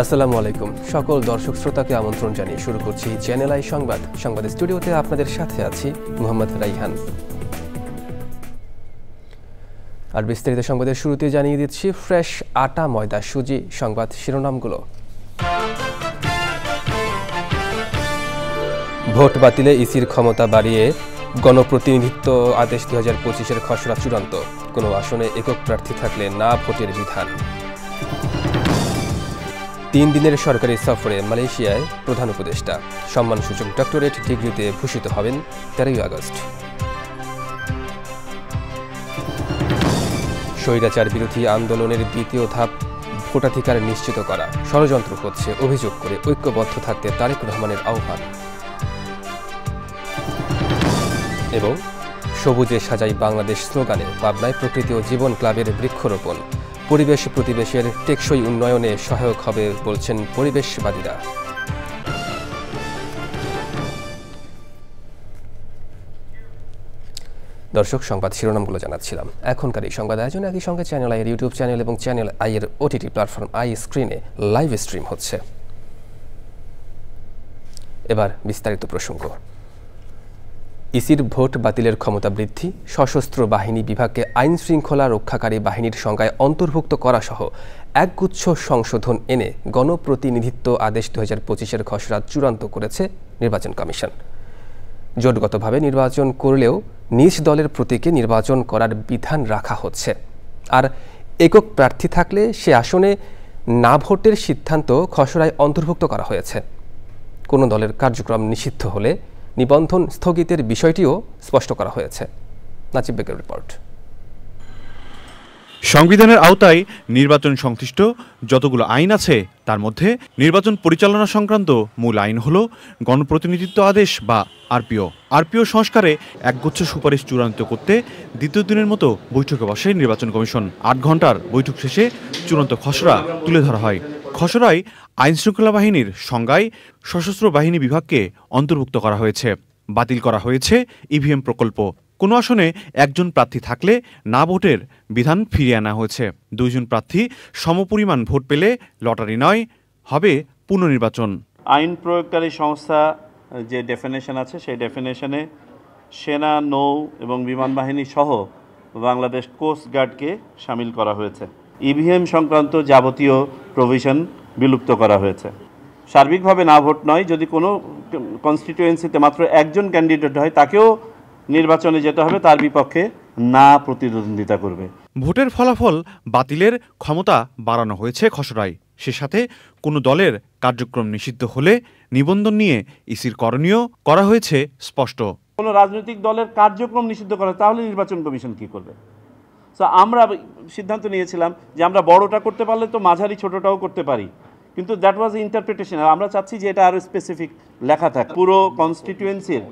আসসালামু আলাইকুম সকল দর্শক শ্রোতাকে আমন্ত্রণ জানিয়ে শুরু করছি চ্যানেল আই সংবাদ স্টুডিওতে আপনাদের সাথে আছি মোহাম্মদ রাইহান। আর বিস্তারিত সংবাদের শুরুতে জানিয়ে দিচ্ছি ফ্রেশ আটা ময়দা সুজি সংবাদ শিরোনামগুলো। ভোট বাতিলে ইসির ক্ষমতা বাড়িয়ে গণপ্রতিনিধিত্ব আদেশ 2025-এর খসড়া চূড়ান্ত, কোনো আসনে একক প্রার্থী থাকলে না ভোটের বিধান। 3 দিনের সরকারি সফরে মালয়েশিয়ায় প্রধান উপদেষ্টা, সম্মানসূচক ডক্টরেট ডিগ্রিতে ভূষিত হবেন 13 আগস্ট। স্বৈরাচার বিরোধী আন্দোলনের দ্বিতীয় ধাপ ভোটাধিকার নিশ্চিত করা, ষড়যন্ত্র হচ্ছে অভিযোগ করে ঐক্যবদ্ধ থাকতে তারেক রহমানের আহ্বান। এবং সবুজে সাজাই বাংলাদেশ স্লোগানে পাবনায় প্রকৃতি ও জীবন ক্লাবের বৃক্ষরোপণ, পরিবেশ প্রতিবেশের টেকসই উন্নয়নে সহায়ক হবে বলছেন পরিবেশবাদীরা। দর্শক সংবাদ শিরোনামগুলো জানাচ্ছিলাম। এখনকার এই সংবাদ আয়োজনে একই সঙ্গে চ্যানেল আইয়ের ইউটিউব চ্যানেল এবং চ্যানেল আইয়ের ওটিটি প্ল্যাটফর্ম আই স্ক্রিনে লাইভ স্ট্রিম হচ্ছে। এবার বিস্তারিত প্রসঙ্গ। ইসির ভোট বাতিলের ক্ষমতা বৃদ্ধি, সশস্ত্র বাহিনী বিভাগকে আইন শৃঙ্খলা রক্ষাকারী বাহিনীর সংজ্ঞায় অন্তর্ভুক্ত করা সহ একগুচ্ছ সংশোধন এনে গণপ্রতিনিধিত্ব আদেশ 2025-এর খসড়া চূড়ান্ত করেছে নির্বাচন কমিশন। জোটগতভাবে নির্বাচন করলেও নিজ দলের প্রতীকে নির্বাচন করার বিধান রাখা হচ্ছে। আর একক প্রার্থী থাকলে সে আসনে না ভোটের সিদ্ধান্ত খসড়ায় অন্তর্ভুক্ত করা হয়েছে। কোনো দলের কার্যক্রম নিষিদ্ধ হলে নিবন্ধন স্থগিতের বিষয়টিও স্পষ্ট করা হয়েছে। নাজিব বেগের রিপোর্ট। সংবিধানের আওতায় নির্বাচন সংশ্লিষ্ট যতগুলো আইন আছে তার মধ্যে নির্বাচন পরিচালনা সংক্রান্ত মূল আইন হল গণপ্রতিনিধিত্ব আদেশ বা আরপিও সংস্কারে একগুচ্ছ সুপারিশ চূড়ান্ত করতে দ্বিতীয় দিনের মতো বৈঠকে বসে নির্বাচন কমিশন। 8 ঘণ্টার বৈঠক শেষে চূড়ান্ত খসড়া তুলে ধরা হয়। খসড়ায় আইনশৃঙ্খলা বাহিনীর সংজ্ঞায় সশস্ত্র বাহিনী বিভাগকে অন্তর্ভুক্ত করা হয়েছে। বাতিল করা হয়েছে ইভিএম প্রকল্প। কোনো আসনে একজন প্রার্থী থাকলে না ভোটের বিধান ফিরিয়ে আনা হয়েছে। 2 জন প্রার্থী সমপরিমাণ ভোট পেলে লটারি নয়, হবে পুনর্নির্বাচন। আইন প্রয়োগকারী সংস্থা যে ডেফিনেশন আছে সেই ডেফিনেশনে সেনা, নৌ এবং বিমান বাহিনী সহ বাংলাদেশ কোস্ট গার্ডকে সামিল করা হয়েছে। ইভিএম সংক্রান্ত যাবতীয় প্রভিশন বিলুপ্ত করা হয়েছে। সার্বিকভাবে না ভোট নয়, যদি কোনো কনস্টিটিউয়েন্সিতে মাত্র একজন ক্যান্ডিডেট হয় তাকেও নির্বাচনে যেতে হবে, তার বিপক্ষে না প্রতিদ্বন্দ্বিতা করবে। ভোটের ফলাফল বাতিলের ক্ষমতা বাড়ানো হয়েছে খসড়ায়। সে সাথে কোনো দলের কার্যক্রম নিষিদ্ধ হলে নিবন্ধন নিয়ে ইসির করণীয় করা হয়েছে স্পষ্ট। কোনো রাজনৈতিক দলের কার্যক্রম নিষিদ্ধ করা, তাহলে নির্বাচন কমিশন কি করবে? সো আমরা সিদ্ধান্ত নিয়েছিলাম যে আমরা বড়টা করতে পারলে তো মাঝারি ছোটটাও করতে পারি, কিন্তু দ্যাট ওয়াজ ইন্টারপ্রিটেশন। আমরা চাচ্ছি যে এটা আরও স্পেসিফিক লেখা থাকে। পুরো কনস্টিটিউয়েন্সির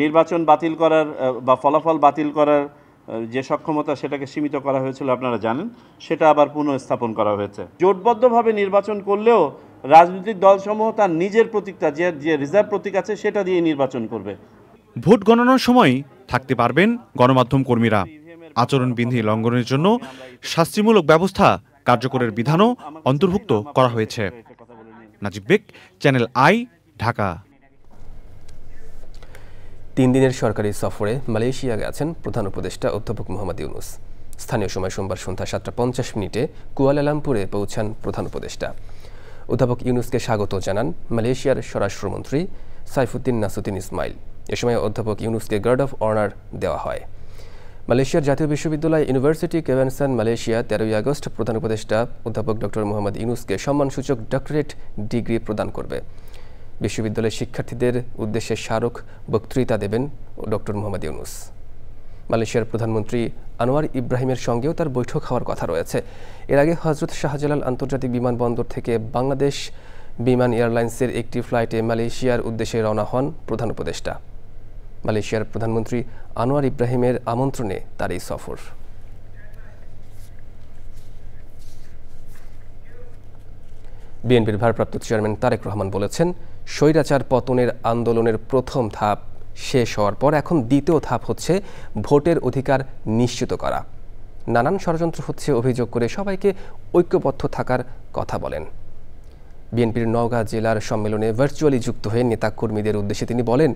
নির্বাচন বাতিল করার বা ফলাফল বাতিল করার যে সক্ষমতা, সেটাকে সীমিত করা হয়েছিল আপনারা জানেন, সেটা আবার পুনঃস্থাপন করা হয়েছে। জোটবদ্ধভাবে নির্বাচন করলেও রাজনৈতিক দলসমূহ তার নিজের প্রতীকটা, যে রিজার্ভ প্রতীক আছে, সেটা দিয়ে নির্বাচন করবে। ভোট গণনার সময় থাকতে পারবেন গণমাধ্যম কর্মীরা। আচরণবিধি লঙ্ঘনের জন্য শাস্তিমূলক ব্যবস্থা কার্যকরের বিধানও অন্তর্ভুক্ত করা হয়েছে। নাজিব বেগ, চ্যানেল আই, ঢাকা। 3 দিনের সরকারি সফরে মালয়েশিয়া গেছেন প্রধান উপদেষ্টা অধ্যাপক মোহাম্মদ ইউনুস। স্থানীয় সময় সোমবার সন্ধ্যা 7:50 কুয়ালালামপুরে পৌঁছান প্রধান উপদেষ্টা। অধ্যাপক ইউনুসকে স্বাগত জানান মালয়েশিয়ার স্বরাষ্ট্রমন্ত্রী সাইফুদ্দিন নাসুদ্দিন ইসমাইল। এ সময় অধ্যাপক ইউনুসকে গার্ড অফ অনার দেওয়া হয়। মালয়েশিয়ার জাতীয় বিশ্ববিদ্যালয় ইউনিভার্সিটি কেভেনসান মালয়েশিয়া 13 আগস্ট প্রধান উপদেষ্টা অধ্যাপক ডক্টর মোহাম্মদ ইউনুসকে সম্মানসূচক ডক্টরেট ডিগ্রি প্রদান করবে। বিশ্ববিদ্যালয়ের শিক্ষার্থীদের উদ্দেশ্যে স্মারক বক্তৃতা দেবেন ডক্টর মোহাম্মদ ইউনুস। মালয়েশিয়ার প্রধানমন্ত্রী আনোয়ার ইব্রাহিমের সঙ্গেও তার বৈঠক হওয়ার কথা রয়েছে। এর আগে হজরত শাহজালাল আন্তর্জাতিক বিমানবন্দর থেকে বাংলাদেশ বিমান এয়ারলাইন্সের একটি ফ্লাইটে মালয়েশিয়ার উদ্দেশ্যে রওনা হন প্রধান উপদেষ্টা। মালয়েশিয়ার প্রধানমন্ত্রী আনোয়ার ইব্রাহিমের আমন্ত্রণে তার এই সফর। বিএনপির ভারপ্রাপ্ত চেয়ারম্যান তারেক রহমান বলেছেন, স্বৈরাচার পতনের আন্দোলনের প্রথম ধাপ শেষ হওয়ার পর এখন দ্বিতীয় ধাপ হচ্ছে ভোটের অধিকার নিশ্চিত করা। নানান ষড়যন্ত্র হচ্ছে অভিযোগ করে সবাইকে ঐক্যবদ্ধ থাকার কথা বলেন। বিএনপির নওগাঁ জেলার সম্মেলনে ভার্চুয়ালি যুক্ত হয়ে নেতাকর্মীদের উদ্দেশ্যে তিনি বলেন,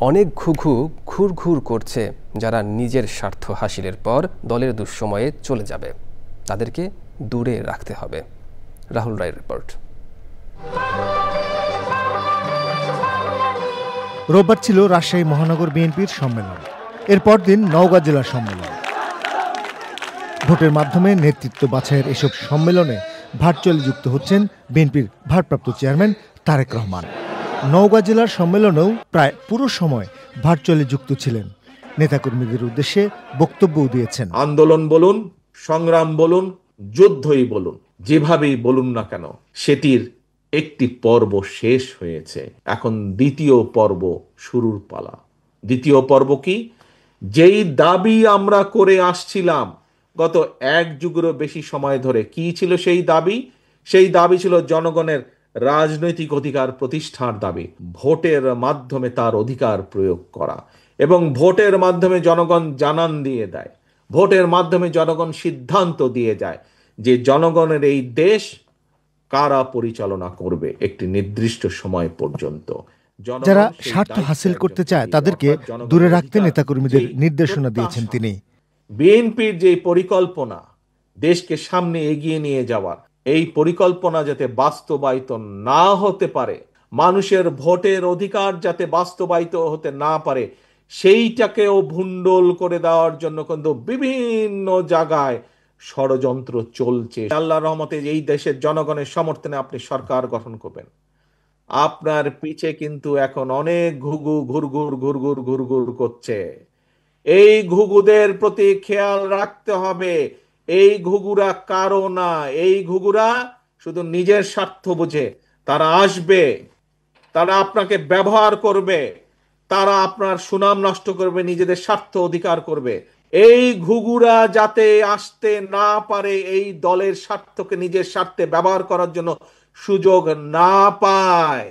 অনেক ঘুঘু ঘুরঘুর করছে, যারা নিজের স্বার্থ হাসিলের পর দলের দুঃসময়ে চলে যাবে, তাদেরকে দূরে রাখতে হবে। রাহুল রায়ের রিপোর্ট। রোববার ছিল রাজশাহী মহানগর বিএনপির সম্মেলন, এর পরদিন নওগাঁ জেলার সম্মেলন। ভোটের মাধ্যমে নেতৃত্ব বাছাইয়ের এসব সম্মেলনে ভার্চুয়ালি যুক্ত হচ্ছেন বিএনপির ভারপ্রাপ্ত চেয়ারম্যান তারেক রহমান। নওগাঁ জেলার সম্মেলনেও প্রায় পুরো সময় ভার্চুয়ালি যুক্ত ছিলেন। নেতাকর্মীদের উদ্দেশ্যে বক্তব্যও দিয়েছেন। আন্দোলন বলুন, সংগ্রাম বলুন, যুদ্ধই বলুন, যেভাবেই বলুন না কেন, সেটির একটি পর্ব শেষ হয়েছে। এখন দ্বিতীয় পর্ব শুরুর পালা। দ্বিতীয় পর্ব কি? যেই দাবি আমরা করে আসছিলাম গত এক যুগেরও বেশি সময় ধরে, কি ছিল সেই দাবি? সেই দাবি ছিল জনগণের রাজনৈতিক অধিকার প্রতিষ্ঠার দাবি, ভোটের মাধ্যমে তার অধিকার প্রয়োগ করা, এবং ভোটের মাধ্যমে জনগণ জানান দিয়ে দেয়, ভোটের মাধ্যমে জনগণ সিদ্ধান্ত দিয়ে যায় যে জনগণের এই দেশ কারা পরিচালনা করবে একটি নির্দিষ্ট সময় পর্যন্ত। যারা স্বার্থ হাসিল করতে চায় তাদেরকে দূরে রাখতে নেতাকর্মীদের নির্দেশনা দিয়েছেন তিনি। বিএনপির যে পরিকল্পনা দেশকে সামনে এগিয়ে নিয়ে যাওয়ার, এই পরিকল্পনা যাতে বাস্তবায়িত না হতে পারে, মানুষের ভোটের অধিকার যাতে বাস্তবায়িত হতে না পারে, সেইটাকেও ভুন্ডল করে দেওয়ার জন্য কিন্তু বিভিন্ন জায়গায় ষড়যন্ত্র চলছে। আল্লাহর রহমতে এই দেশের জনগণের সমর্থনে আপনি সরকার গঠন করবেন, আপনার পিছে কিন্তু এখন অনেক ঘুঘু ঘুরঘুর ঘুরঘুর ঘুরঘুর করছে। এই ঘুঘুদের প্রতি খেয়াল রাখতে হবে। এই ঘুঘুরা কারো না, এই ঘুঘুরা শুধু নিজের স্বার্থ বুঝে। তারা আসবে, তারা আপনাকে ব্যবহার করবে, তারা আপনার সুনাম নষ্ট করবে, নিজেদের স্বার্থ অধিকার করবে। এই ঘুঘুরা যাতে আসতে না পারে, এই দলের স্বার্থকে নিজের স্বার্থে ব্যবহার করার জন্য সুযোগ না পায়,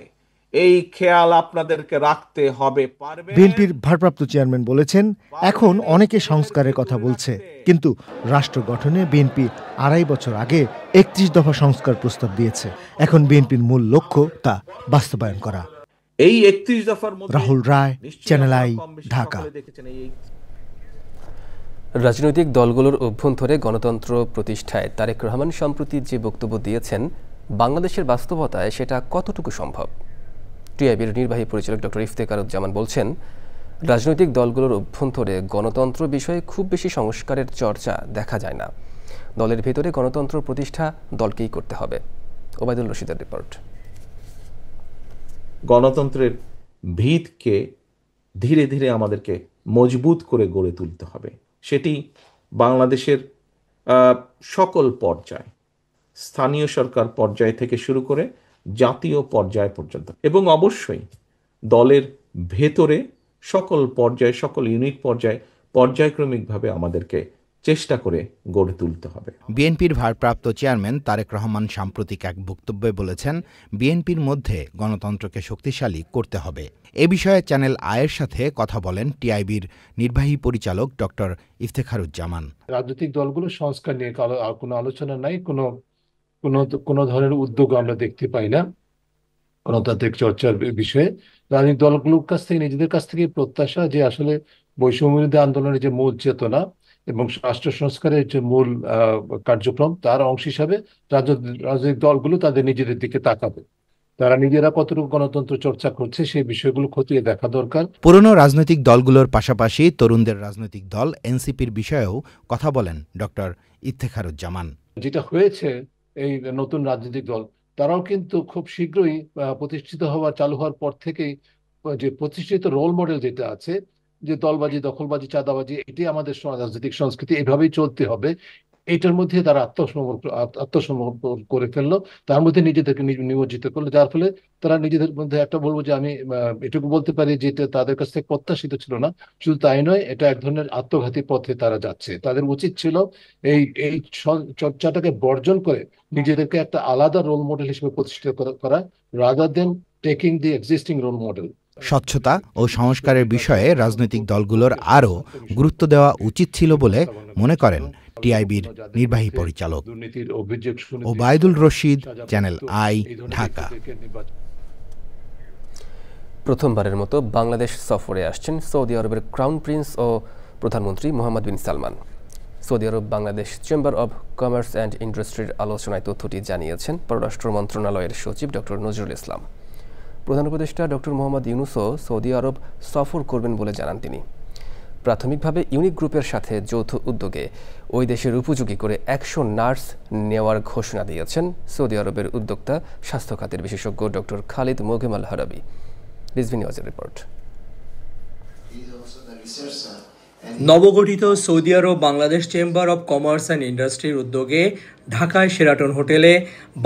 এই খেয়াল আপনাদেরকে রাখতে হবে। বিএনপির ভারপ্রাপ্ত চেয়ারম্যান বলেছেন, এখন অনেকে সংস্কারের কথা বলছে, কিন্তু রাষ্ট্র গঠনে বিএনপি 2.5 বছর আগে 31 দফা সংস্কার প্রস্তাব দিয়েছে। এখন বিএনপির মূল লক্ষ্য তা বাস্তবায়ন করা। এই 31 দফার মধ্যে রাহুল রায়, চ্যানেল আই, ঢাকা। রাজনৈতিক দলগুলোর অভ্যন্তরে গণতন্ত্র প্রতিষ্ঠায় তারেক রহমান সম্প্রতি যে বক্তব্য দিয়েছেন, বাংলাদেশের বাস্তবতায় সেটা কতটুকু সম্ভব? টিআইবির নির্বাহী পরিচালক ডক্টর ইফতেখারুজ্জামান বলছেন, রাজনৈতিক দলগুলোর অভ্যন্তরে গণতন্ত্র বিষয়ে খুব বেশি সংস্কারের চর্চা দেখা যায় না। দলের ভেতরে গণতন্ত্র প্রতিষ্ঠা দলকেই করতে হবে। ওবায়দুল রশিদের রিপোর্ট। গণতন্ত্রের ভিতকে ধীরে ধীরে আমাদেরকে মজবুত করে গড়ে তুলতে হবে। সেটি বাংলাদেশের সকল পর্যায়, স্থানীয় সরকার পর্যায় থেকে শুরু করে জাতীয় পর্যায় পর্যন্ত, এবং অবশ্যই দলের ভেতরে সকল পর্যায়ে, সকল ইউনিট পর্যায়ে পর্যায়ক্রমিকভাবে আমাদেরকে চেষ্টা করে গড়ে তুলতে হবে। বিএনপির ভারপ্রাপ্ত চেয়ারম্যান তারেক রহমান সাম্প্রতিক এক বক্তব্যে বলেছেন, বিএনপির মধ্যে গণতন্ত্রকে শক্তিশালী করতে হবে। এ বিষয়ে চ্যানেল আয়ের সাথে কথা বলেন টিআইবির নির্বাহী পরিচালক ডক্টর ইফতেখারুজ্জামান। রাজনৈতিক দলগুলো সংস্কার নিয়ে কোনো আলোচনা নাই, কোনো ধরনের উদ্যোগ আমরা দেখতে পাই না গণতান্ত্রিক চর্চার বিষয়ে। রাজনৈতিক দলগুলোর কাছ থেকে, নিজেদের কাছ থেকে প্রত্যাশা যে আসলে বৈষম্যবিরোধী আন্দোলনের যে মূল চেতনা এবং রাষ্ট্র সংস্কারের যে মূল কার্যক্রম, তার অংশ হিসাবে রাজনৈতিক দলগুলো তাদের নিজেদের দিকে তাকাবে। তারা নিজেরা কতটুকু গণতন্ত্র চর্চা করছে সেই বিষয়গুলো খতিয়ে দেখা দরকার। পুরনো রাজনৈতিক দলগুলোর পাশাপাশি তরুণদের রাজনৈতিক দল এনসিপির বিষয়েও কথা বলেন ডক্টর ইফতেখারুজ্জামান। যেটা হয়েছে, এই নতুন রাজনৈতিক দল তারাও কিন্তু খুব শীঘ্রই প্রতিষ্ঠিত হওয়া চালু হওয়ার পর থেকেই যে প্রতিষ্ঠিত রোল মডেল যেটা আছে, যে দলবাজি, দখলবাজি, চাঁদাবাজি, এটাই আমাদের রাজনৈতিক সংস্কৃতি, এভাবেই চলতে হবে, এটার মধ্যে তারা আত্মসমর্পণ করে ফেললো, তার মধ্যে নিজেদেরকে নিমজ্জিত করলো, যার ফলে তারা নিজেদের মধ্যে একটা, বলবো যে আমি এটুকু বলতে পারি যে এটা তাদের কাছ থেকে প্রত্যাশিত ছিল না। শুধু তাই নয়, এটা এক ধরনের আত্মঘাতী পথে তারা যাচ্ছে। তাদের উচিত ছিল এই এই চর্চাটাকে বর্জন করে নিজেদেরকে একটা আলাদা রোল মডেল হিসেবে প্রতিষ্ঠিত করা, rather than taking the existing role model. স্বচ্ছতা ও সংস্কারের বিষয়ে রাজনৈতিক দলগুলোর আরও গুরুত্ব দেওয়া উচিত ছিল বলে মনে করেন টিআইবির নির্বাহী পরিচালক ওবায়দুল রশিদ, চ্যানেল আই, ঢাকা। প্রথমবারের মতো বাংলাদেশ সফরে আসছেন সৌদি আরবের ক্রাউন প্রিন্স ও প্রধানমন্ত্রী Mohammed bin Salman. Saudi Arab Bangladesh chamber of commerce and ইন্ডাস্ট্রির আলোচনায় তথ্যটি জানিয়েছেন পররাষ্ট্র মন্ত্রণালয়ের সচিব ডক্টর নজরুল ইসলাম। প্রধান উপদেষ্টা ডক্টর মোহাম্মদ ইউনূসও সৌদি আরব সফর করবেন বলে জানান তিনি। প্রাথমিকভাবে ইউনিক গ্রুপের সাথে যৌথ উদ্যোগে ওই দেশের উপযোগী করে 100 নার্স নেওয়ার ঘোষণা দিয়েছেন সৌদি আরবের উদ্যোক্তা স্বাস্থ্য খাতের বিশেষজ্ঞ ডক্টর খালিদ মোগেম আল হারাবি। রিজভি নিউজের রিপোর্ট। নবগঠিত Saudi Arab Bangladesh chamber of commerce and ইন্ডাস্ট্রির উদ্যোগে ঢাকায় শেরাটন হোটেলে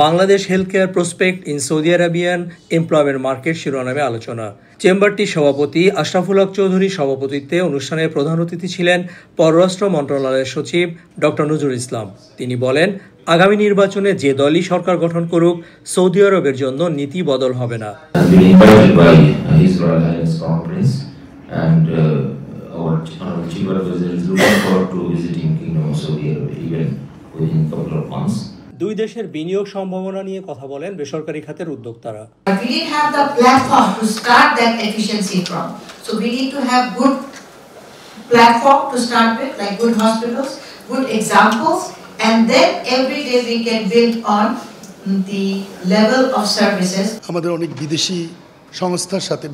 Bangladesh health care prospect in Saudi Arabian employment market শিরোনামে আলোচনা। চেম্বারটির সভাপতি আশরাফুল হক চৌধুরীর সভাপতিত্বে অনুষ্ঠানের প্রধান অতিথি ছিলেন পররাষ্ট্র মন্ত্রণালয়ের সচিব ডক্টর নজরুল ইসলাম। তিনি বলেন, আগামী নির্বাচনে যে দলই সরকার গঠন করুক, সৌদি আরবের জন্য নীতি বদল হবে না। Our chief advisor is looking forward to visiting Kingdom of Saudi Arabia even within a couple of months. দুই দেশের বিনিয়োগ সম্ভাবনা নিয়ে কথা বলেন বেসরকারি খাতের উদ্যোক্তারা। We didn't have the platform to start that efficiency from. So we need to have good platform to start with, like good hospitals, good examples, and then every day we can build on the level of services. আমাদের অনেক বিদেশি সংস্থার সাথে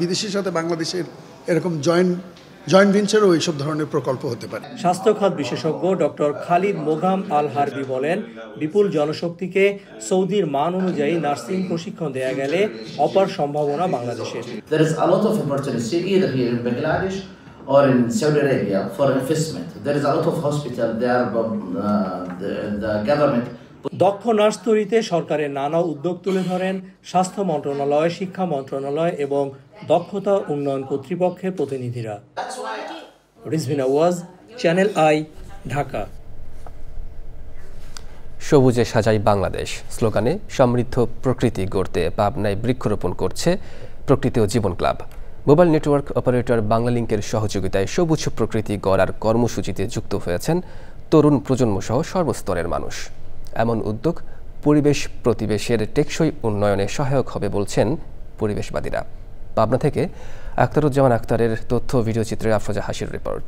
বিদেশির সাথে বাংলাদেশের এরকম joint ভেঞ্চারও এইসব ধরনের প্রকল্প হতে পারে। স্বাস্থ্য খাত বিশেষজ্ঞ ডক্টর খালিদ মোগাম আল হারবি বলেন, বিপুল জনশক্তিকে সৌদির মান অনুযায়ী নার্সিং প্রশিক্ষণ দেয়া গেলে অপার সম্ভাবনা বাংলাদেশের। There is a lot of opportunity either here in Bangladesh or in Saudi Arabia for investment. There is a lot of hospital there, the government. দক্ষ নার্স তৈরিতে সরকারের নানা উদ্যোগ তুলে ধরেন স্বাস্থ্য মন্ত্রণালয়, শিক্ষা মন্ত্রণালয় এবং দক্ষতা উন্নয়ন কর্তৃপক্ষের প্রতিনিধিরা। রিজভিনা ওয়াজ, চ্যানেল আই, ঢাকা। সবুজে সাজাই বাংলাদেশ স্লোগানে সমৃদ্ধ প্রকৃতি গড়তে পাবনায় বৃক্ষরোপণ করছে প্রকৃতি ও জীবন ক্লাব। মোবাইল নেটওয়ার্ক অপারেটর বাংলালিংকের সহযোগিতায় সবুজ প্রকৃতি গড়ার কর্মসূচিতে যুক্ত হয়েছেন তরুণ প্রজন্মসহ সর্বস্তরের মানুষ। এমন উদ্যোগ পরিবেশ প্রতিবেশের টেকসই উন্নয়নে সহায়ক হবে বলছেন পরিবেশবাদীরা। পাবনা থেকে আখতারুজ্জামান আখতারের তথ্য ভিডিও চিত্রে আফরোজা হাসির রিপোর্ট।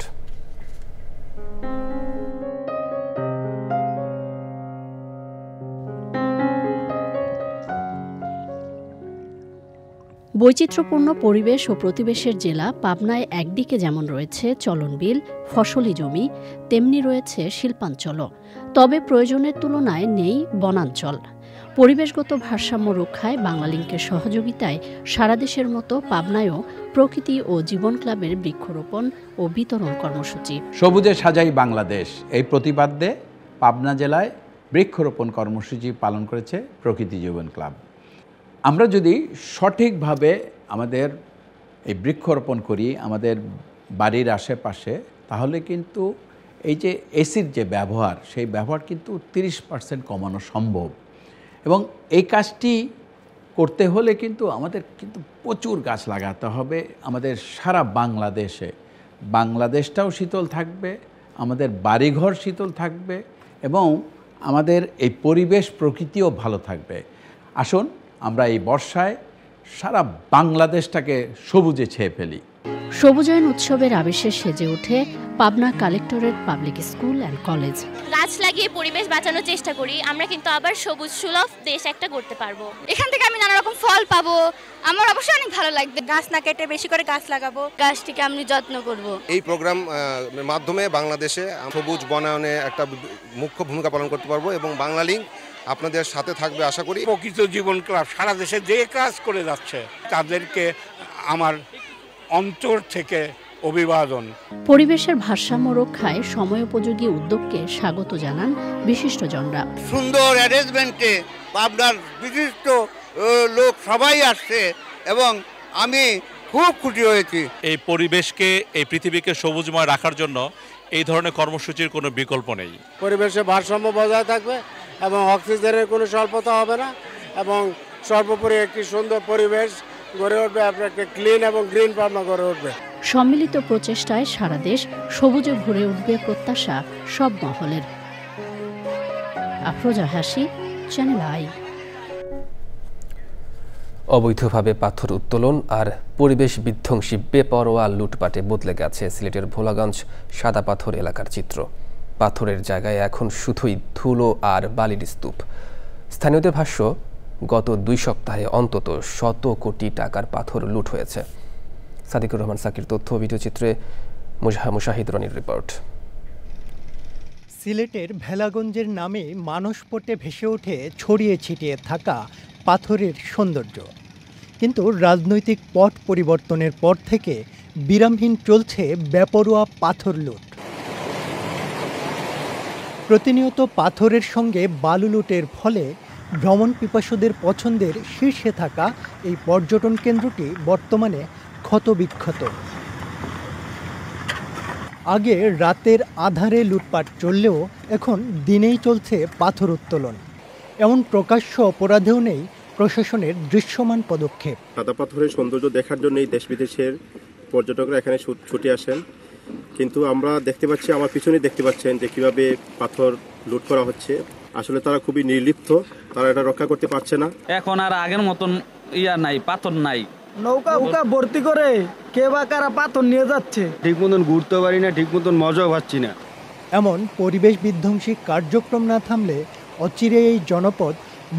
বৈচিত্র্যপূর্ণ পরিবেশ ও প্রতিবেশের জেলা পাবনায় একদিকে যেমন রয়েছে চলনবিল, ফসলি জমি, তেমনি রয়েছে শিল্পাঞ্চলও। তবে প্রয়োজনের তুলনায় নেই বনাঞ্চল। পরিবেশগত ভারসাম্য রক্ষায় বাংলালিংকের সহযোগিতায় সারা দেশের মতো পাবনায়ও প্রকৃতি ও জীবন ক্লাবের বৃক্ষরোপণ ও বিতরণ কর্মসূচি। সবুজে সাজাই বাংলাদেশ এই প্রতিপাদ্যে পাবনা জেলায় বৃক্ষরোপণ কর্মসূচি পালন করেছে প্রকৃতি জীবন ক্লাব। আমরা যদি সঠিকভাবে আমাদের এই বৃক্ষরোপণ করি আমাদের বাড়ির আশেপাশে, তাহলে কিন্তু এই যে এসির যে ব্যবহার, সেই ব্যবহার কিন্তু 30% কমানো সম্ভব। এবং এই কাজটি করতে হলে কিন্তু আমাদের কিন্তু প্রচুর গাছ লাগাতে হবে। আমাদের সারা বাংলাদেশটাও শীতল থাকবে, আমাদের বাড়িঘর শীতল থাকবে এবং আমাদের এই পরিবেশ প্রকৃতিও ভালো থাকবে। আসুন আমরা এই বর্ষায় সারা বাংলাদেশটাকে সবুজে ছেয়ে ফেলি। সবুজায়ন উৎসবের আবেশে সেজে ওঠে Pabna collectorate public school and college. গাছ লাগিয়ে পরিবেশ বাঁচানোর চেষ্টা করি, আমরা কিন্তু আবার সবুজ সুলভ দেশ একটা করতে পারবো। এখান থেকে আমি নানা রকম ফল পাবো, আমার অবশ্যই অনেক ভালো লাগবে। গাছ না কেটে বেশি করে গাছ লাগাবো, গাছটিকে আমি যত্ন করব। এই প্রোগ্রাম মাধ্যমে বাংলাদেশে সবুজ বনায়নে একটা মুখ্য ভূমিকা পালন করতে পারবো এবং বাংলালিংক আপনাদের সাথে থাকবে আশা করি। প্রকৃত জীবন ক্লাব সারা দেশে যে কাজ করে যাচ্ছে তাদেরকে আমার অন্তর থেকে অভিবাদন। পরিবেশের ভারসাম্য রক্ষায় সময়োপযোগী উদ্যোগকে স্বাগত জানান বিশিষ্টজনরা। সুন্দর অ্যারেঞ্জমেন্টে পাবনার বিশিষ্ট লোক সবাই আসছে এবং আমি খুব খুশি হয়েছি। এই পরিবেশকে, এই পৃথিবীকে সবুজময় রাখার জন্য এই ধরনের কর্মসূচির কোনো বিকল্প নেই। পরিবেশে ভারসাম্য বজায় থাকবে এবং অক্সিজেনের কোনো স্বল্পতা হবে না এবং সর্বোপরি একটি সুন্দর পরিবেশ গড়ে উঠবে, একটা ক্লিন এবং গ্রিন পাবনা গড়ে উঠবে। সম্মিলিত প্রচেষ্টায় সারা দেশ সবুজে ভরে উঠবে প্রত্যাশা সব মহলের। আফরোজা হাসি, চ্যানেল আই। অবৈধভাবে পাথর উত্তোলন আর পরিবেশ বিধ্বংসী বেপরোয়া লুটপাটে বদলে গেছে সিলেটের ভোলাগঞ্জ সাদা পাথর এলাকার চিত্র। পাথরের জায়গায় এখন শুধুই ধুলো আর বালির স্তূপ। স্থানীয়দের ভাষ্য, গত 2 সপ্তাহে অন্তত 100 কোটি টাকার পাথর লুট হয়েছে। সাদিকুর রহমান সাকির তথ্য, ভিডিওচিত্রে মুশাহিদ রনির রিপোর্ট। সিলেটের ভেলাগঞ্জের নামে মানসপটে ভেসে ওঠে ছড়িয়ে ছিটিয়ে থাকা পাথরের সৌন্দর্য, কিন্তু রাজনৈতিক পট পরিবর্তনের পর থেকে বিরামহীন চলছে বেপরোয়া পাথর লুট। প্রতিনিয়ত পাথরের সঙ্গে বালু লুটের ফলে ভ্রমণ পিপাসুদের পছন্দের শীর্ষে থাকা এই পর্যটন কেন্দ্রটি বর্তমানে ক্ষতবিক্ষত। আগে রাতের আধারে লুটপাট চললেও এখন দিনেই চলছে পাথর উত্তোলন। এমন প্রকাশ্য অপরাধেও নেই প্রশাসনের দৃশ্যমান পদক্ষেপ। সাদা পাথরের সৌন্দর্য দেখার জন্যই দেশ বিদেশের পর্যটকরা এখানে ছুটে আসেন, কিন্তু আমরা দেখতে পাচ্ছি, আমার পিছনেই দেখতে পাচ্ছেন যে কিভাবে পাথর লুট করা হচ্ছে। আসলে তারা খুবই নির্লিপ্ত, তারা এটা রক্ষা করতে পারছে না। এখন আর আগের মতন নাই, পাথর নাই। নৌকা ভর্তি করে কে বা কারা পাথর নিয়ে যাচ্ছে, ঠিক মতন ঘুরতে পারি না, ঠিক মতন মজাও পাচ্ছি না। এমন পরিবেশ বিধ্বংসী কার্যক্রম না থামলে অচিরে এই জনপদ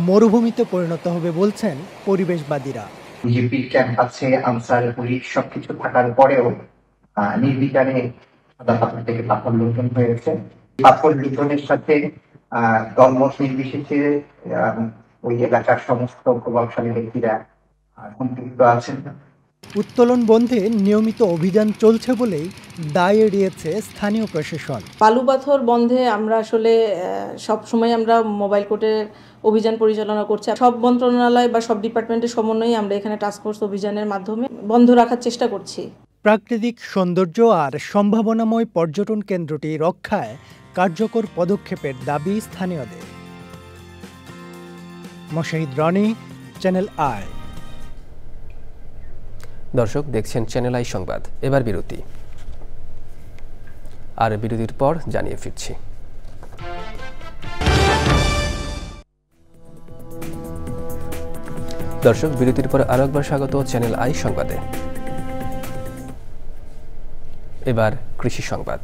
মরুভূমিতে পরিণত হবে বলছেন পরিবেশবাদীরা। বিজেপি ক্যাম্প আছে, আনসার, পুলিশ সবকিছু থাকার পরেও নির্বিচারে সাদা পাথর থেকে পাথর লুণ্ঠন হয়েছে। পাথর লুণ্ঠনের সাথে দলমত নির্বিশেষে ওই এলাকার সমস্ত প্রভাবশালী ব্যক্তিরা সম্পৃক্ত আছেন। উত্তোলন বন্ধে নিয়মিত অভিযান চলছে বলেই দায় এড়িয়েছে স্থানীয় প্রশাসন। বালু পাথর বন্ধে আমরা আসলে সব সময় আমরা মোবাইল কোর্টের অভিযান পরিচালনা করছি। সব মন্ত্রণালয় বা সব ডিপার্টমেন্টের সমন্বয়ে আমরা এখানে টাস্কফোর্স অভিযানের মাধ্যমে বন্ধ রাখার চেষ্টা করছি। প্রাকৃতিক সৌন্দর্য আর সম্ভাবনাময় পর্যটন কেন্দ্রটি রক্ষায় কার্যকর পদক্ষেপের দাবি স্থানীয়দের। Mushahid Rony, Channel i. দর্শক দেখছেন চ্যানেল আই সংবাদ। এবার বিরতি, আর বিরতির পর জানিয়ে ফিরছি। দর্শক বিরতির পর আরো একবার স্বাগত চ্যানেল আই সংবাদে। এবার কৃষি সংবাদ।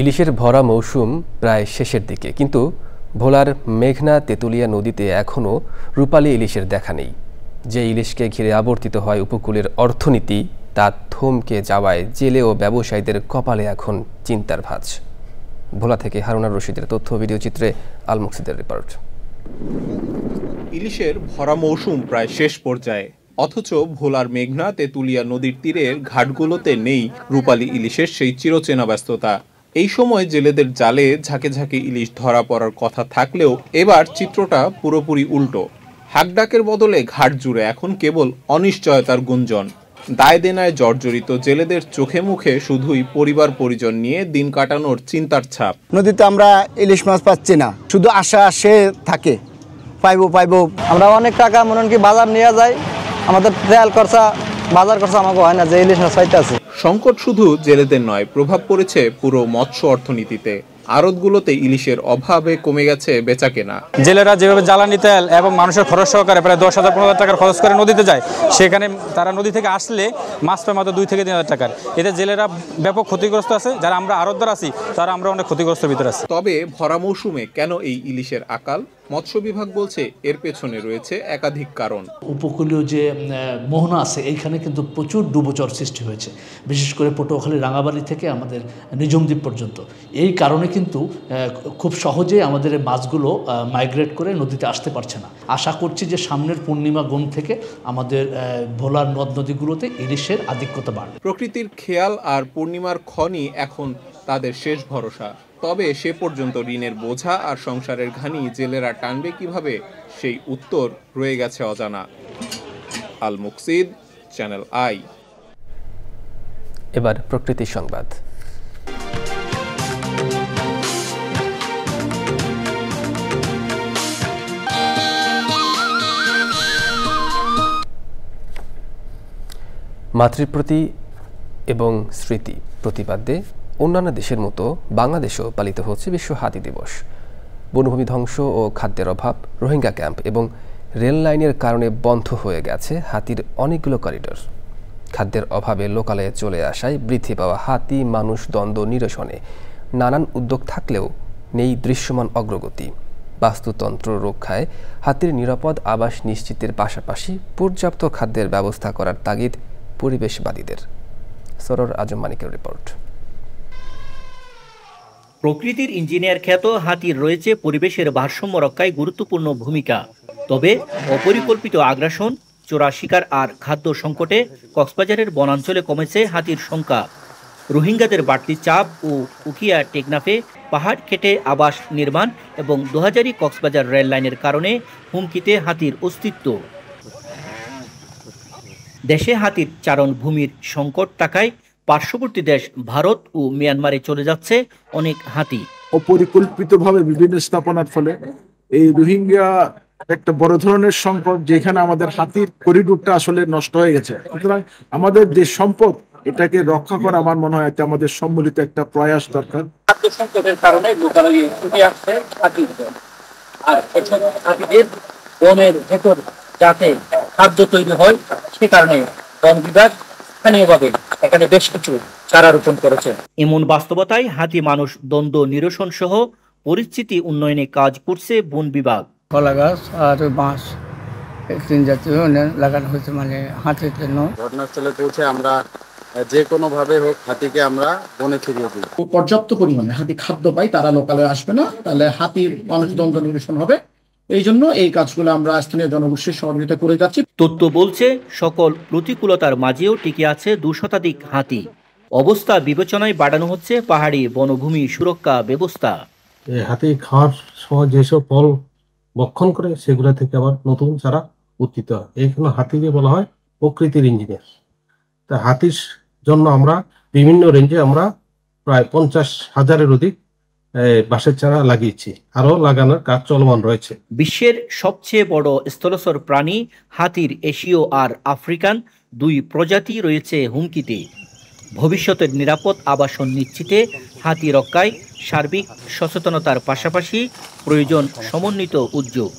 ইলিশের ভরা মৌসুম প্রায় শেষের দিকে, কিন্তু ভোলার মেঘনা তেঁতুলিয়া নদীতে এখনও রূপালী ইলিশের দেখা নেই। যে ইলিশকে ঘিরে আবর্তিত হয় উপকূলের অর্থনীতি, তা থমকে যাওয়ায় জেলে ও ব্যবসায়ীদের কপালে এখন চিন্তার ভাঁজ। ভোলা থেকে হারুনার রশিদের তথ্য, ভিডিওচিত্রে আল মুকসিদের রিপোর্ট। ইলিশের ভরা মৌসুম প্রায় শেষ পর্যায়ে, অথচ ভোলার মেঘনা তেঁতুলিয়া নদীর তীরের ঘাটগুলোতে নেই রূপালী ইলিশের সেই চিরচেনা ব্যস্ততা। এই সময় জেলেদের জালে ঝাঁকে ঝাঁকে ইলিশ ধরা পড়ার কথা থাকলেও এবার চিত্রটা পুরোপুরি উল্টো। হাকডাকের বদলে ঘাট জুড়ে এখন কেবল অনিশ্চয়তার গুঞ্জন। দায় দেনায় জর্জরিত জেলেদের চোখে মুখে শুধুই পরিবার পরিজন নিয়ে দিন কাটানোর চিন্তার ছাপ। নদীতে আমরা ইলিশ মাছ পাচ্ছি না, শুধু আশা আসে থাকে, পাইবো। আমরা অনেক টাকা মনে কি বাজার নিয়ে যাই, আমাদের তেল খরচা, বাজার খরচা আমাকে হয় না যে ইলিশ মাছ পাইতে আছে। সংকট শুধু জেলেদের নয়, প্রভাব পড়েছে পুরো মৎস্য অর্থনীতিতে। আড়তগুলোতে ইলিশের অভাবে কমে গেছে বেচাকেনা। জেলেরা যেভাবে জ্বালানি তেল এবং মানুষের খরচ সহকারে প্রায় 10,000-15,000 টাকার খরচ করে নদীতে যায়, সেখানে তারা নদী থেকে আসলে মাছ পায় মাত্র 2 থেকে 3,000 টাকার। এতে জেলেরা ব্যাপক ক্ষতিগ্রস্ত আছে, যারা আমরা আড়তদার আছি তারা আমরা অনেক ক্ষতিগ্রস্তের ভিতরে আছি। তবে ভরা মৌসুমে কেন এই ইলিশের আকাল? মৎস্য বিভাগ বলছে এর পেছনে রয়েছে একাধিক কারণ। উপকূলীয় যে মোহনা আছে এইখানে কিন্তু প্রচুর ডুবোচর সৃষ্টি হয়েছে, বিশেষ করে পটুয়াখালী রাঙাবাড়ি থেকে আমাদের নিজমদ্বীপ পর্যন্ত। এই কারণে কিন্তু খুব সহজে আমাদের মাছগুলো মাইগ্রেট করে নদীতে আসতে পারছে না। আশা করছি যে সামনের পূর্ণিমা গণ থেকে আমাদের ভোলার নদ নদীগুলোতে ইলিশের আধিক্যতা বাড়বে। প্রকৃতির খেয়াল আর পূর্ণিমার খনি এখন তাদের শেষ ভরসা। তবে সে পর্যন্ত ঋণের বোঝা আর সংসারের ঘানি জেলেরা টানবে কিভাবে, সেই উত্তর রয়ে গেছে অজানা। আল মুকসিদ, চ্যানেল আই। এবার প্রকৃতি সংবাদ। মাতৃপ্রতি এবং স্মৃতি প্রতিপাদ্যে অন্যান্য দেশের মতো বাংলাদেশেও পালিত হচ্ছে বিশ্ব হাতি দিবস। বনভূমি ধ্বংস ও খাদ্যের অভাব, রোহিঙ্গা ক্যাম্প এবং রেল লাইনের কারণে বন্ধ হয়ে গেছে হাতির অনেকগুলো করিডোর। খাদ্যের অভাবে লোকালয়ে চলে আসায় বৃদ্ধি পাওয়া হাতি মানুষ দ্বন্দ্ব নিরসনে নানান উদ্যোগ থাকলেও নেই দৃশ্যমান অগ্রগতি। বাস্তুতন্ত্র রক্ষায় হাতির নিরাপদ আবাস নিশ্চিতের পাশাপাশি পর্যাপ্ত খাদ্যের ব্যবস্থা করার তাগিদ পরিবেশবাদীদের। সরোর আজম মানিকের রিপোর্ট। প্রকৃতির ইঞ্জিনিয়ার খ্যাত হাতির রয়েছে পরিবেশের ভারসাম্য রক্ষায় গুরুত্বপূর্ণ ভূমিকা। তবে অপরিকল্পিত আগ্রাসন, চোরা শিকার আর খাদ্য সংকটে কক্সবাজারের বনাঞ্চলে কমেছে হাতির সংখ্যা। রোহিঙ্গাদের বাড়তি চাপ ও উখিয়া টেকনাফে পাহাড় কেটে আবাস নির্মাণ এবং ২০০০ কক্সবাজার রেল লাইনের কারণে হুমকিতে হাতির অস্তিত্ব। দেশে হাতির চারণ ভূমির সংকট থাকায় পার্শ্ববর্তী দেশ ভারত ও মিয়ানমারে চলে যাচ্ছে অনেক হাতি। অপরিকল্পিতভাবে বিভিন্ন স্থাপনার ফলে এই রোহিঙ্গা একটা বড় ধরনের সংকট, যেখানে আমাদের হাতির করিডোরটা আসলে নষ্ট হয়ে গেছে। সুতরাং আমাদের যে সম্পদ, এটাকে রক্ষা করা আমার মনে হয় এটা আমাদের সম্মিলিত একটা প্রয়াস দরকার। খাদ্য সংকটের কারণে লোকালয়ে ছুটে আসছে হাতির দল, আর এসব হাতিদের বনের ভেতর যাতে খাদ্য তৈরি হয় সে কারণে বন বিভাগ স্থানীয়ভাবে এখানে বেশ কিছু চারা রোপণ করেছে। এমন বাস্তবতায় হাতি মানুষ দ্বন্দ্ব নিরসন সহ পরিস্থিতি উন্নয়নে কাজ করছে বন বিভাগ। কলা গাছ আর বাঁশ তিন জাতীয় লাগানো হয়েছে, মানে হাতির জন্য। ঘটনাস্থলে পৌঁছে আমরা যে কোনো ভাবে হোক হাতিকে আমরা বনে ফিরিয়ে দিই। পর্যাপ্ত পরিমাণে হাতি খাদ্য পায়, তারা লোকালয়ে আসবে না, তাহলে হাতির মানুষ দ্বন্দ্ব নিরসন হবে। এই জন্য এই কাজগুলো আমরা স্থানীয় জনগোষ্ঠীর সহযোগিতা করে যাচ্ছি। তথ্য বলছে সকল প্রতিকূলতার মাঝেও টিকে আছে ২ শতাধিক হাতি। অবস্থা বিবেচনায় বাড়ানো হচ্ছে পাহাড়ি বনভূমি সুরক্ষা ব্যবস্থা। হাতি খাওয়ার সময় যেসব ফল বক্ষণ করে সেগুলো থেকে আবার নতুন চারা উৎপন্ন হয়। এইখানে হাতিকে বলা হয় প্রকৃতির ইঞ্জিনিয়ার। তা হাতির জন্য আমরা বিভিন্ন রেঞ্জে আমরা প্রায় ৫০,০০০-এর অধিক বাঁশের চারা লাগিয়েছি, আরো লাগানোর কাজ চলমান রয়েছে। বিশ্বের সবচেয়ে বড় স্থলচর প্রাণী হাতির এশীয় আর আফ্রিকান ২ প্রজাতি রয়েছে হুমকিতে। ভবিষ্যতের নিরাপদ আবাসন নিশ্চিতে হাতি রক্ষায় সার্বিক সচেতনতার পাশাপাশি প্রয়োজন সমন্বিত উদ্যোগ।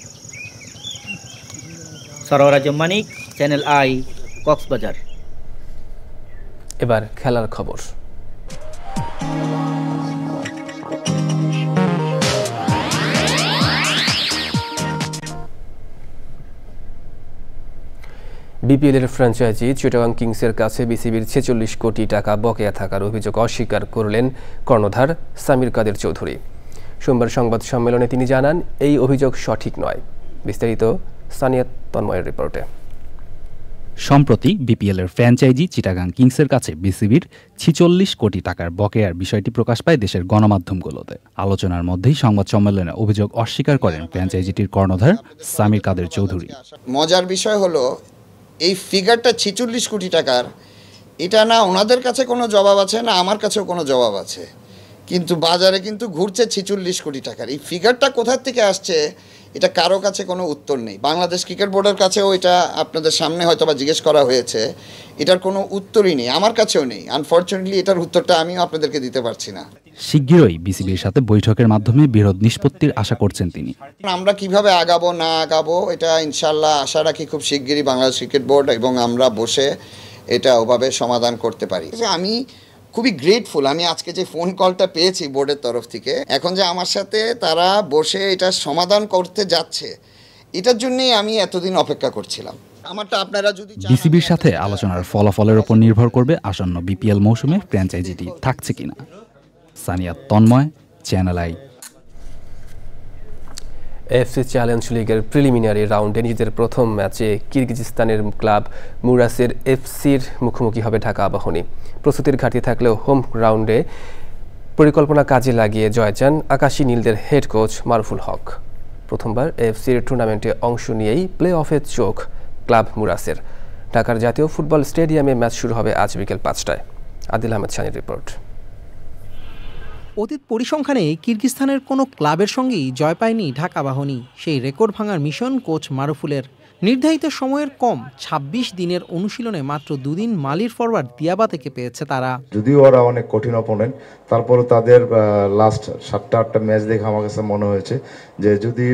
সরোয়ার আজম মানিক, চ্যানেল আই, কক্সবাজার। এবার খেলার খবর। বিপিএলের ফ্র্যাঞ্চাইজি চিটাগাং কিংসের কাছে বিসিবির ৪৬ কোটি টাকা বকেয়া থাকার অভিযোগ অস্বীকার করলেন কর্ণধার সামির কাদের চৌধুরী। সোমবার সংবাদ সম্মেলনে তিনি জানান, এই অভিযোগ সঠিক নয়। বিস্তারিত সানিয়া তন্ময়ের রিপোর্টে। সম্প্রতি বিপিএলের ফ্র্যাঞ্চাইজি চিটাগাং কিংসের কাছে বিসিবির ৪৬ কোটি টাকার বকেয়ার বিষয়টি প্রকাশ পায় দেশের গণমাধ্যমগুলোতে। আলোচনার মধ্যেই সংবাদ সম্মেলনে অভিযোগ অস্বীকার করেন ফ্র্যাঞ্চাইজিটির কর্ণধার সামির কাদের চৌধুরী। মজার বিষয় হলো এই ফিগারটা ৪৬ কোটি টাকার, এটা না ওনাদের কাছে কোনো জবাব আছে না আমার কাছেও কোনো জবাব আছে, কিন্তু বাজারে কিন্তু ঘুরছে ৪৬ কোটি টাকার। এই ফিগারটা কোথার থেকে আসছে এটা কারো কাছে কোনো উত্তর নেই। বাংলাদেশ ক্রিকেট বোর্ডের কাছেও এটা আপনাদের সামনে হয়তো বা জিজ্ঞেস করা হয়েছে, এটার কোনো উত্তরই নেই, আমার কাছেও নেই। আনফর্চুনেটলি এটার উত্তরটা আমিও আপনাদেরকে দিতে পারছি না। শিগগিরই বিসিবির সাথে বৈঠকের মাধ্যমে বিরোধ নিষ্পত্তির আশা করছেন তিনি। আমরা কিভাবে আগাবো না আগাবো এটা ইনশাল্লাহ আশা রাখি খুব শিগগিরই বাংলাদেশ ক্রিকেট বোর্ড এবং আমরা বসে এটা ওভাবে সমাধান করতে পারি। আমি খুবই গ্রেটফুল আমি আজকে যে ফোন কলটা পেয়েছি বোর্ডের তরফ থেকে, এখন যে আমার সাথে তারা বসে এটা সমাধান করতে যাচ্ছে, এটার জন্যই আমি এতদিন অপেক্ষা করছিলাম। আমারটা আপনারা যদি বিসিবির সাথে আলোচনার ফলাফলের উপর নির্ভর করবে আসন্ন বিপিএল মৌসুমে ফ্র্যাঞ্চাইজিটি থাকছে কিনা। Sania Tanmoy, Channel i. AFC challenge লিগের প্রিলিমিনারি রাউন্ডে নিজেদের প্রথম ম্যাচে কিরগিজস্তানের ক্লাব মুরাসের এফসির মুখোমুখি হবে ঢাকা আবাহনী। প্রস্তুতির ঘাটতি থাকলেও হোম গ্রাউন্ডে পরিকল্পনা কাজে লাগিয়ে জয় চান আকাশী নীলদের হেড কোচ মারুফুল হক। প্রথমবার এফসির টুর্নামেন্টে অংশ নিয়েই প্লে অফে চোখ ক্লাব মুরাসের। ঢাকার জাতীয় ফুটবল স্টেডিয়ামে ম্যাচ শুরু হবে আজ বিকেল 5টায়। আদিল আহমেদ শানির রিপোর্ট। অতীত পরিসংখ্যানে কিরগিজস্তানের কোনো ক্লাবের সঙ্গেই জয় পায়নি ঢাকা আবাহনী। সেই রেকর্ড ভাঙার মিশন কোচ মারুফুলের। নির্ধারিত সময়ের কম ২৬ দিনের অনুশীলনে মাত্র 2 দিন মালির ফরওয়ার্ড দিয়াবা থেকে পেয়েছে তারা। যদিও ওরা অনেক কঠিন অপোনেন্ট, তারপরে তাদের লাস্ট 7-8টা ম্যাচ দেখে আমার কাছে মনে হয়েছে যে যদি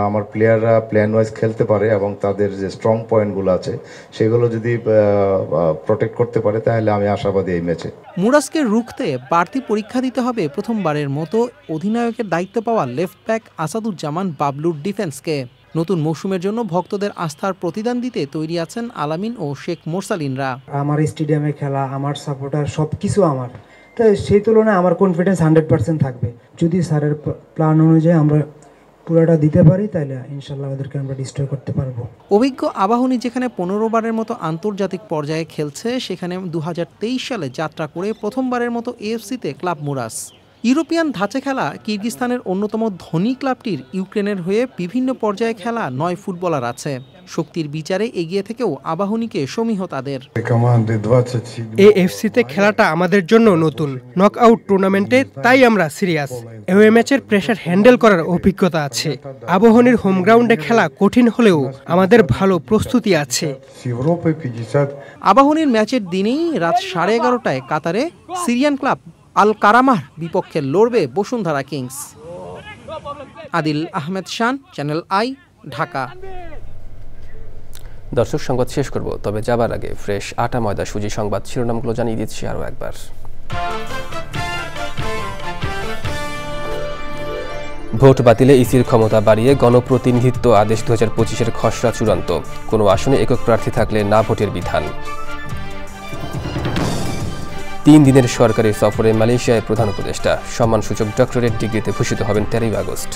আমার প্লেয়াররা প্ল্যান ওয়াইজ খেলতে পারে এবং তাদের যে স্ট্রং পয়েন্টগুলো আছে সেগুলো যদি প্রোটেক্ট করতে পারে তাহলে আমি আশাবাদী এই ম্যাচে। মুরাসকে রুখতে বাড়তি পরীক্ষা দিতে হবে প্রথমবারের মতো অধিনায়কের দায়িত্ব পাওয়া লেফট ব্যাক আসাদুজ্জামান বাবলুর ডিফেন্সকে। নতুন মৌসুমের জন্য ভক্তদের আস্থার প্রতিদান দিতে তৈরি আছেন আলামিন ও শেখ মোরসালিনরা। আমার স্টেডিয়ামে খেলা, আমার সাপোর্টার, সবকিছু আমার, তাই সেই তুলনায় আমার কনফিডেন্স 100% থাকবে। যদি স্যারের প্ল্যান অনুযায়ী আমরা পুরোটা দিতে পারি তাহলে ইনশাল্লাহ ওদেরকে আমরা ডিস্ট্রয় করতে পারবো। অভিজ্ঞ আবাহনী যেখানে 15 বারের মতো আন্তর্জাতিক পর্যায়ে খেলছে, সেখানে 2023 সালে যাত্রা করে প্রথমবারের মতো এএফসিতে ক্লাব মুরাস। ইউরোপিয়ান ধাঁচে খেলা কিরগিজস্তানের অন্যতম ধনী ক্লাবটির ইউক্রেনের হয়ে বিভিন্ন পর্যায়ে খেলা 9 ফুটবলার আছে। শক্তির বিচারে এগিয়ে থেকেও আবাহনীকে সমীহ তাদের। এএফসিতে খেলাটা আমাদের জন্য নতুন নকআউট টুর্নামেন্টে, তাই আমরা সিরিয়াস। এওয়ে ম্যাচের প্রেসার হ্যান্ডেল করার অভিজ্ঞতা আছে। আবাহনীর হোম গ্রাউন্ডে খেলা কঠিন হলেও আমাদের ভালো প্রস্তুতি আছে। আবাহনীর ম্যাচের দিনেই রাত 11:30টায় কাতারে সিরিয়ান ক্লাব আল কারামার বিপক্ষে লড়বে Bashundhara Kings. Adil Ahmed Shan, Channel i, Dhaka. দর্শক, সংবাদ শেষ করব, তবে যাবার আগে ফ্রেশ আটা ময়দা সুজি সংবাদ শিরোনামগুলো জানিয়ে দিচ্ছি আরও একবার। ভোট বাতিলে ইসির ক্ষমতা বাড়িয়ে গণপ্রতিনিধিত্ব আদেশ 2025-এর খসড়া চূড়ান্ত। কোনো আসনে একক প্রার্থী থাকলে না ভোটের বিধান। 3 দিনের সরকারি সফরে মালয়েশিয়ায় প্রধান উপদেষ্টা। সম্মানসূচক ডক্টরেট ডিগ্রিতে ভূষিত হবেন 13 আগস্ট।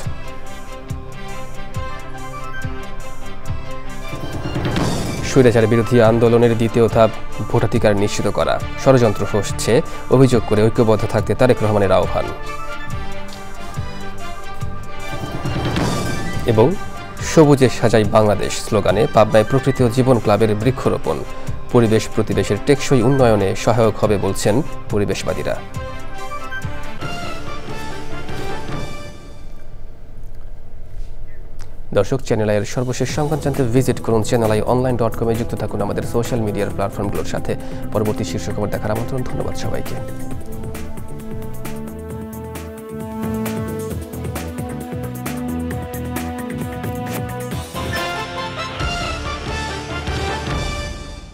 স্বৈরাচার বিরোধী আন্দোলনের দ্বিতীয় ধাপ ভোটাধিকার নিশ্চিত করা। ষড়যন্ত্র হচ্ছে অভিযোগ করে ঐক্যবদ্ধ থাকতে তারেক রহমানের আহ্বান। এবং সবুজে সাজাই বাংলাদেশ স্লোগানে পাবনায় প্রকৃতি ও জীবন ক্লাবের বৃক্ষরোপণ। পরিবেশ প্রতিবেশের টেকসই উন্নয়নে সহায়ক হবে বলছেন পরিবেশবাদীরা। দর্শক, চ্যানেল আইয়ের সর্বশেষ সংবাদ জানতে ভিজিট করুন channelionline.com-এ। যুক্ত থাকুন আমাদের সোশ্যাল মিডিয়ার প্ল্যাটফর্মগুলোর সাথে। পরবর্তী শীর্ষ খবর দেখার আমন্ত্রণ। ধন্যবাদ সবাইকে।